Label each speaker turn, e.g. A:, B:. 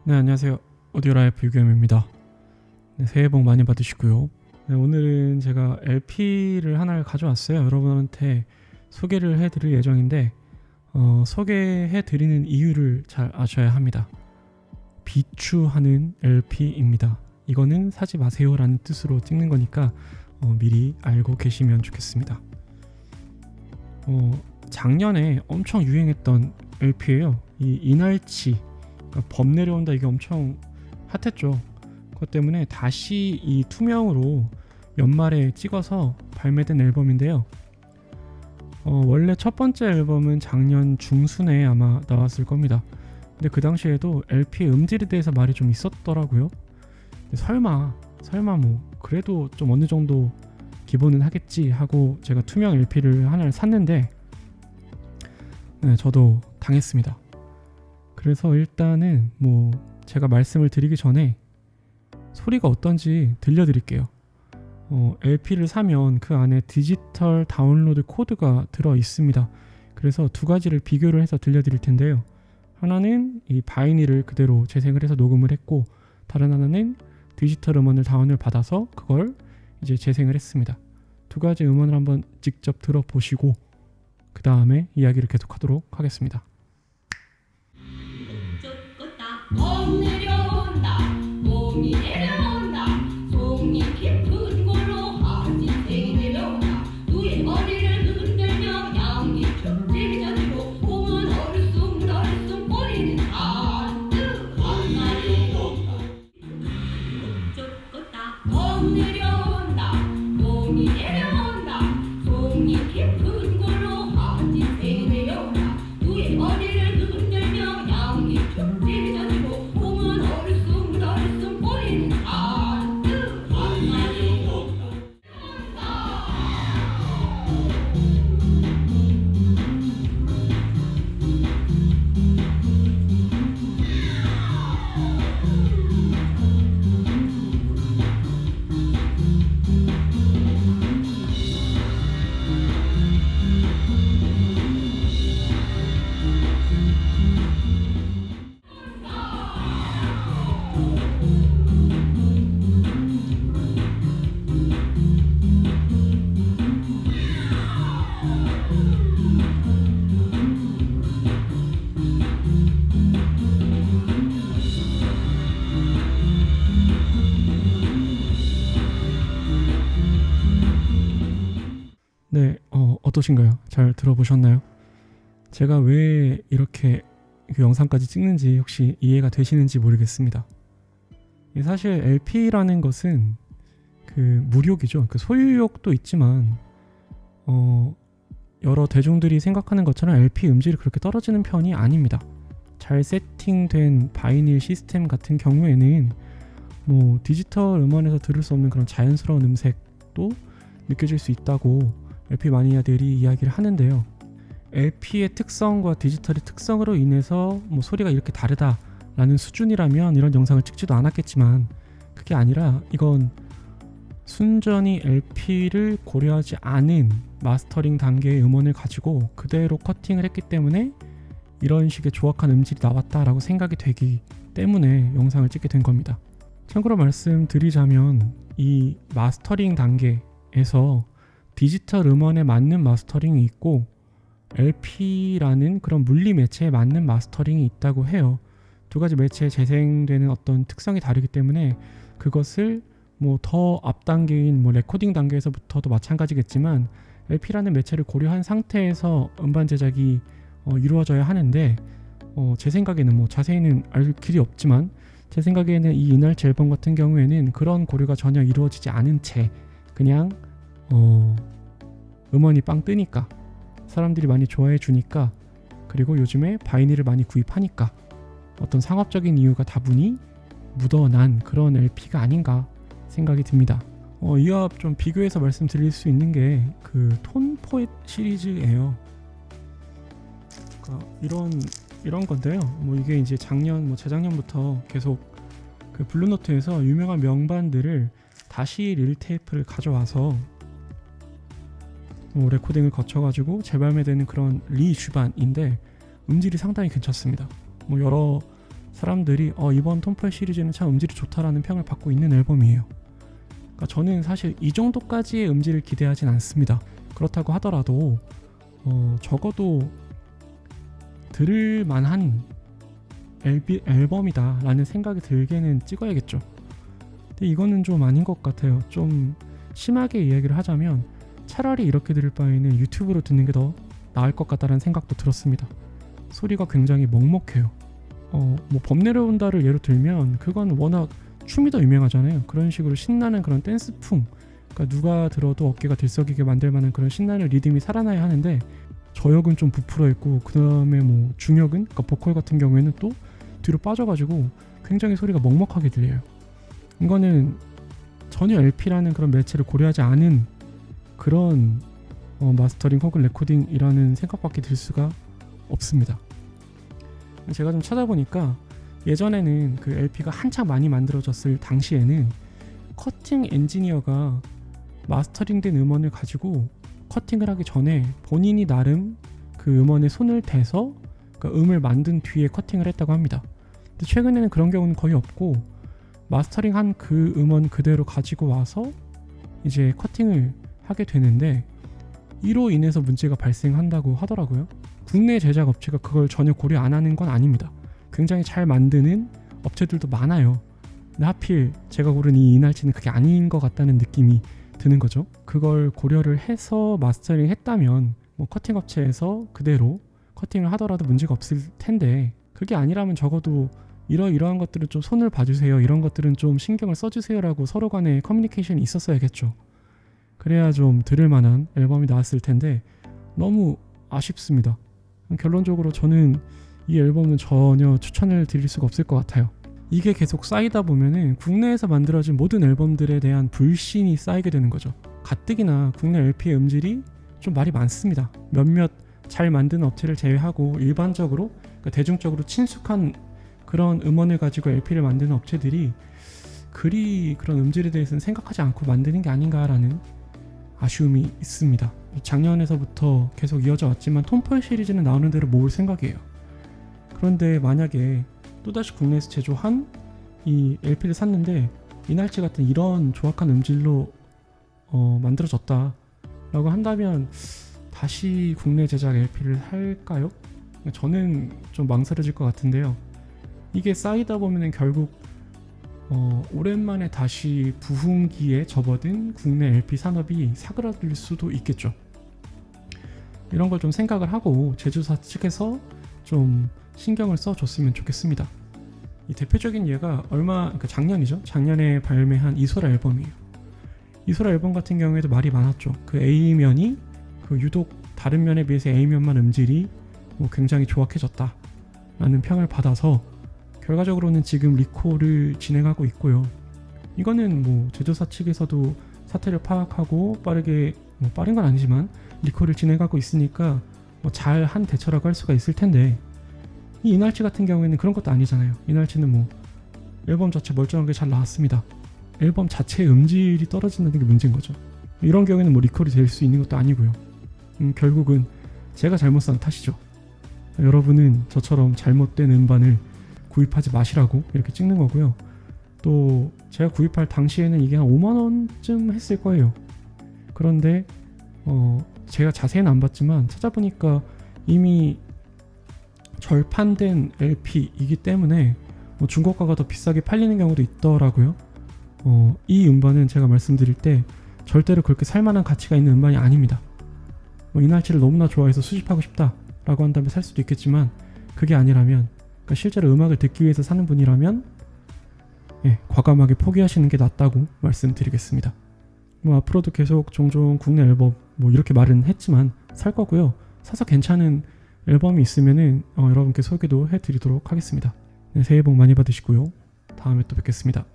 A: 네, 안녕하세요. 오디오라이프 유겸입니다. 네, 새해 복 많이 받으시고요. 네, 오늘은 제가 LP를 하나를 가져왔어요. 여러분한테 소개를 해드릴 예정인데 소개해드리는 이유를 잘 아셔야 합니다. 비추하는 LP입니다. 이거는 사지 마세요라는 뜻으로 찍는 거니까 미리 알고 계시면 좋겠습니다. 작년에 엄청 유행했던 LP예요. 이 이날치, 그러니까 범 내려온다, 이게 엄청 핫했죠. 그것 때문에 다시 이 투명으로 연말에 찍어서 발매된 앨범인데요. 원래 첫 번째 앨범은 작년 중순에 아마 나왔을 겁니다. 근데 그 당시에도 LP 음질에 대해서 말이 좀 있었더라고요. 근데 설마 뭐 그래도 좀 어느 정도 기본은 하겠지 하고 제가 투명 LP를 하나를 샀는데 네, 저도 당했습니다. 그래서 일단은 뭐 제가 말씀을 드리기 전에 소리가 어떤지 들려드릴게요. LP를 사면 그 안에 디지털 다운로드 코드가 들어 있습니다. 그래서 두 가지를 비교를 해서 들려드릴 텐데요. 하나는 이 바이닐을 그대로 재생을 해서 녹음을 했고, 다른 하나는 디지털 음원을 다운을 받아서 그걸 이제 재생을 했습니다. 두 가지 음원을 한번 직접 들어보시고 그 다음에 이야기를 계속하도록 하겠습니다.
B: 봄 내려온다, 봄이 내려온다, 송이 깊은 곳으로 아지새이 내려온다. 누의 머리를 흔들며 양이 축제를 젖고 봄은 얼숭덜숭 꼬리는 잔뜩 한마리 온다. 쫓겠다. 봄 내려온다, 봄이 내려온다, 송이 깊은 곳으로 아지새이 내려온다. 누의 머리를 흔들며 양이 축제를 젖고 봄은 얼숭덜숭 꼬리는 잔뜩 한마리 온다.
A: 네, 어떠신가요? 잘 들어보셨나요? 제가 왜 이렇게 그 영상까지 찍는지 혹시 이해가 되시는지 모르겠습니다. 사실 LP라는 것은 그 무료기죠. 그 소유욕도 있지만 여러 대중들이 생각하는 것처럼 LP 음질이 그렇게 떨어지는 편이 아닙니다. 잘 세팅된 바이닐 시스템 같은 경우에는 뭐 디지털 음원에서 들을 수 없는 그런 자연스러운 음색도 느껴질 수 있다고 LP 마니아들이 이야기를 하는데요. LP의 특성과 디지털의 특성으로 인해서 뭐 소리가 이렇게 다르다라는 수준이라면 이런 영상을 찍지도 않았겠지만, 그게 아니라 이건 순전히 LP를 고려하지 않은 마스터링 단계의 음원을 가지고 그대로 커팅을 했기 때문에 이런 식의 조악한 음질이 나왔다라고 생각이 되기 때문에 영상을 찍게 된 겁니다. 참고로 말씀드리자면 이 마스터링 단계에서 디지털 음원에 맞는 마스터링이 있고 LP라는 그런 물리 매체에 맞는 마스터링이 있다고 해요. 두 가지 매체에 재생되는 어떤 특성이 다르기 때문에 그것을 뭐 더 앞 단계인 뭐 레코딩 단계에서부터도 마찬가지겠지만 LP라는 매체를 고려한 상태에서 음반 제작이 이루어져야 하는데 제 생각에는 뭐 자세히는 알 길이 없지만 제 생각에는 이 이날치 앨범 같은 경우에는 그런 고려가 전혀 이루어지지 않은 채 그냥 음원이 빵 뜨니까, 사람들이 많이 좋아해 주니까, 그리고 요즘에 바이닐을 많이 구입하니까 어떤 상업적인 이유가 다분히 묻어난 그런 LP가 아닌가 생각이 듭니다. 이와 좀 비교해서 말씀드릴 수 있는 게 그 톤 포엣 시리즈예요. 그러니까 이런 건데요. 뭐 이게 이제 재작년부터 계속 그 블루노트에서 유명한 명반들을 다시 릴테이프를 가져와서 레코딩을 거쳐가지고 재발매되는 그런 리주반인데 음질이 상당히 괜찮습니다. 뭐 여러 사람들이 이번 톰포의 시리즈는 참 음질이 좋다라는 평을 받고 있는 앨범이에요. 그러니까 저는 사실 이 정도까지의 음질을 기대하진 않습니다. 그렇다고 하더라도 적어도 들을 만한 앨범이다 라는 생각이 들게는 찍어야겠죠. 근데 이거는 좀 아닌 것 같아요. 좀 심하게 이야기를 하자면 차라리 이렇게 들을 바에는 유튜브로 듣는 게 더 나을 것 같다는 생각도 들었습니다. 소리가 굉장히 먹먹해요. 뭐 범 내려온다를 예로 들면 그건 워낙 춤이 더 유명하잖아요. 그런 식으로 신나는 그런 댄스풍, 그러니까 누가 들어도 어깨가 들썩이게 만들 만한 그런 신나는 리듬이 살아나야 하는데 저역은 좀 부풀어 있고 그 다음에 뭐 중역은, 그러니까 보컬 같은 경우에는 또 뒤로 빠져가지고 굉장히 소리가 먹먹하게 들려요. 이거는 전혀 LP라는 그런 매체를 고려하지 않은 그런 마스터링 혹은 레코딩이라는 생각밖에 들 수가 없습니다. 제가 좀 찾아보니까 예전에는 그 LP가 한창 많이 만들어졌을 당시에는 커팅 엔지니어가 마스터링된 음원을 가지고 커팅을 하기 전에 본인이 나름 그 음원에 손을 대서 그 음을 만든 뒤에 커팅을 했다고 합니다. 근데 최근에는 그런 경우는 거의 없고 마스터링한 그 음원 그대로 가지고 와서 이제 커팅을 하게 되는데 이로 인해서 문제가 발생한다고 하더라고요. 국내 제작 업체가 그걸 전혀 고려 안 하는 건 아닙니다. 굉장히 잘 만드는 업체들도 많아요. 근데 하필 제가 고른 이 이날치는 그게 아닌 것 같다는 느낌이 드는 거죠. 그걸 고려를 해서 마스터링 했다면 뭐 커팅 업체에서 그대로 커팅을 하더라도 문제가 없을 텐데 그게 아니라면 적어도 이러한 것들은 좀 손을 봐주세요, 이런 것들은 좀 신경을 써주세요 라고 서로 간에 커뮤니케이션이 있었어야겠죠. 그래야 좀 들을 만한 앨범이 나왔을 텐데 너무 아쉽습니다. 결론적으로 저는 이 앨범은 전혀 추천을 드릴 수가 없을 것 같아요. 이게 계속 쌓이다 보면은 국내에서 만들어진 모든 앨범들에 대한 불신이 쌓이게 되는 거죠. 가뜩이나 국내 LP의 음질이 좀 말이 많습니다. 몇몇 잘 만드는 업체를 제외하고 일반적으로, 그러니까 대중적으로 친숙한 그런 음원을 가지고 LP를 만드는 업체들이 그리 그런 음질에 대해서는 생각하지 않고 만드는 게 아닌가라는 아쉬움이 있습니다. 작년에서부터 계속 이어져 왔지만 톰포의 시리즈는 나오는 대로 모을 생각이에요. 그런데 만약에 또다시 국내에서 제조한 이 LP를 샀는데 이날치 같은 이런 조악한 음질로 만들어졌다 라고 한다면 다시 국내 제작 LP를 할까요? 저는 좀 망설여질 것 같은데요. 이게 쌓이다 보면 결국 오랜만에 다시 부흥기에 접어든 국내 LP 산업이 사그라들 수도 있겠죠. 이런 걸 좀 생각을 하고 제조사 측에서 좀 신경을 써줬으면 좋겠습니다. 이 대표적인 예가 그러니까 작년이죠. 작년에 발매한 이소라 앨범이에요. 이소라 앨범 같은 경우에도 말이 많았죠. 그 A면이 유독 다른 면에 비해서 A면만 음질이 굉장히 조악해졌다 라는 평을 받아서 결과적으로는 지금 리콜을 진행하고 있고요. 이거는 뭐 제조사 측에서도 사태를 파악하고 빠르게, 빠른 건 아니지만 리콜을 진행하고 있으니까 잘한 대처라고 할 수가 있을 텐데 이 이날치 같은 경우에는 그런 것도 아니잖아요. 이날치는 앨범 자체 멀쩡하게 잘 나왔습니다. 앨범 자체의 음질이 떨어진다는 게 문제인 거죠. 이런 경우에는 리콜이 될 수 있는 것도 아니고요. 결국은 제가 잘못 산 탓이죠. 여러분은 저처럼 잘못된 음반을 구입하지 마시라고 이렇게 찍는 거고요. 또 제가 구입할 당시에는 이게 한 5만원쯤 했을 거예요. 그런데 제가 자세히는 안 봤지만 찾아보니까 이미 절판된 LP이기 때문에 중고가가 더 비싸게 팔리는 경우도 있더라고요. 이 음반은 제가 말씀드릴 때 절대로 그렇게 살만한 가치가 있는 음반이 아닙니다. 이날치를 너무나 좋아해서 수집하고 싶다 라고 한다면 살 수도 있겠지만 그게 아니라면, 그러니까 실제로 음악을 듣기 위해서 사는 분이라면 과감하게 포기하시는 게 낫다고 말씀드리겠습니다. 앞으로도 계속 종종 국내 앨범 이렇게 말은 했지만 살 거고요. 사서 괜찮은 앨범이 있으면은 여러분께 소개도 해드리도록 하겠습니다. 새해 복 많이 받으시고요. 다음에 또 뵙겠습니다.